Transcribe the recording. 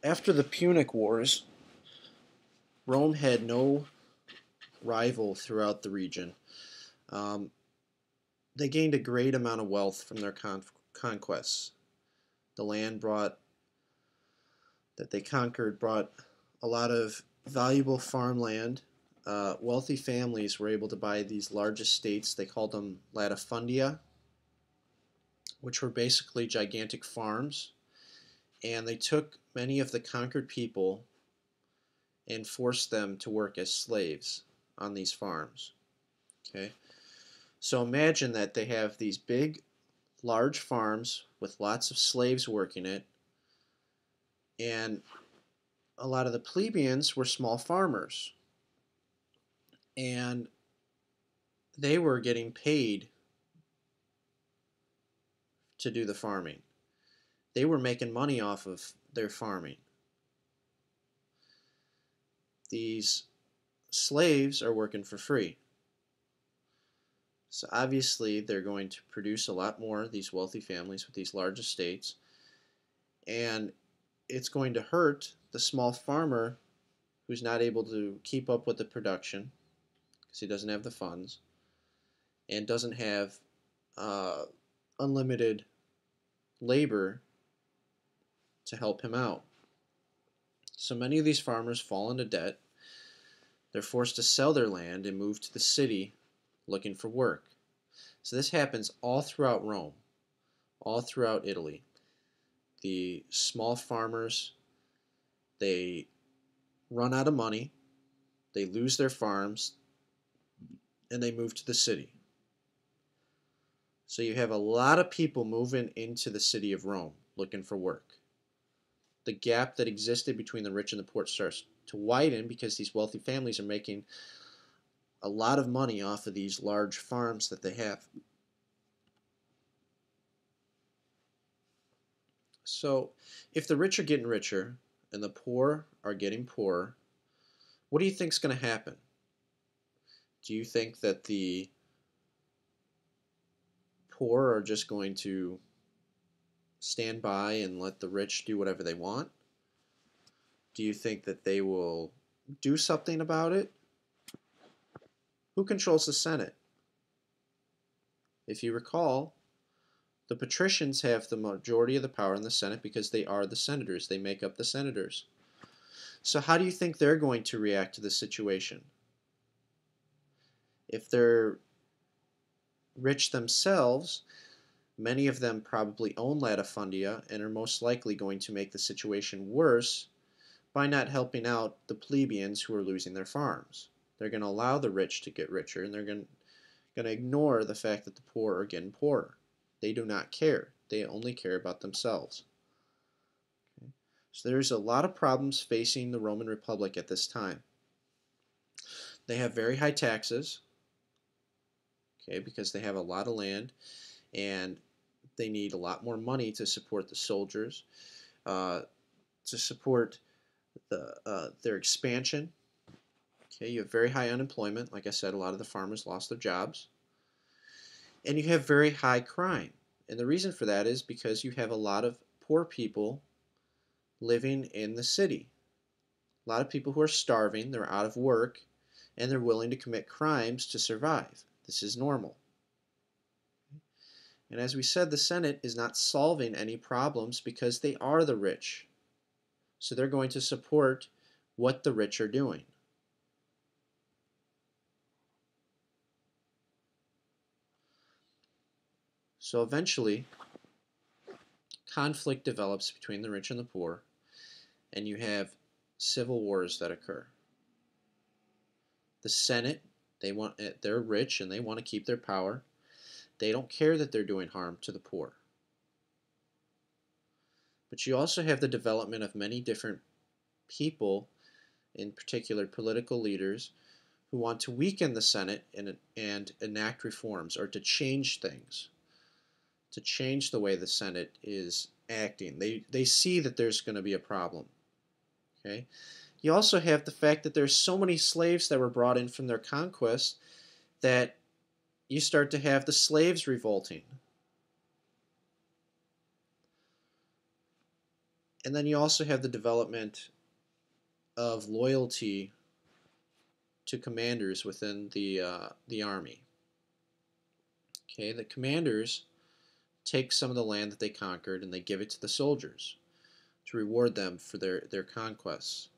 After the Punic Wars, Rome had no rival throughout the region. Um, they gained a great amount of wealth from their conquests. The land that they conquered brought a lot of valuable farmland. Wealthy families were able to buy these large estates. They called them latifundia, which were basically gigantic farms. And they took many of the conquered people and forced them to work as slaves on these farms. Okay, so imagine that they have these big, large farms with lots of slaves working it, and a lot of the plebeians were small farmers, and they were getting paid to do the farming. They were making money off of their farming. These slaves are working for free. So obviously they're going to produce a lot more, these wealthy families with these large estates, and it's going to hurt the small farmer who's not able to keep up with the production because he doesn't have the funds and doesn't have uh, unlimited labor to help him out. So many of these farmers fall into debt. They're forced to sell their land and move to the city looking for work. So this happens all throughout Rome, all throughout Italy. The small farmers, they run out of money, they lose their farms, and they move to the city. So you have a lot of people moving into the city of Rome looking for work. The gap that existed between the rich and the poor starts to widen because these wealthy families are making a lot of money off of these large farms that they have. So if the rich are getting richer and the poor are getting poorer, what do you think is going to happen? Do you think that the poor are just going to stand by and let the rich do whatever they want? Do you think that they will do something about it? Who controls the Senate? If you recall, the patricians have the majority of the power in the Senate because they are the senators. They make up the senators. So how do you think they're going to react to the situation? If they're rich themselves, many of them probably own latifundia and are most likely going to make the situation worse by not helping out the plebeians who are losing their farms. They're going to allow the rich to get richer, and they're going to ignore the fact that the poor are getting poorer. They do not care. They only care about themselves. Okay? So there's a lot of problems facing the Roman Republic at this time. They have very high taxes, okay, because they have a lot of land, and they need a lot more money to support the soldiers, uh, to support their expansion. Okay, you have very high unemployment. Like I said, a lot of the farmers lost their jobs. And you have very high crime. And the reason for that is because you have a lot of poor people living in the city. A lot of people who are starving, they're out of work, and they're willing to commit crimes to survive. This is normal. And as we said, the Senate is not solving any problems because they are the rich. So they're going to support what the rich are doing. So eventually, conflict develops between the rich and the poor, and you have civil wars that occur. The Senate, they're rich and they want to keep their power. They don't care that they're doing harm to the poor. But you also have the development of many different people, in particular political leaders, who want to weaken the Senate and enact reforms or to change things, to change the way the Senate is acting. They see that there's going to be a problem. Okay? You also have the fact that there's so many slaves that were brought in from their conquest that you start to have the slaves revolting. And then you also have the development of loyalty to commanders within the army. Okay, the commanders take some of the land that they conquered and they give it to the soldiers to reward them for their conquests.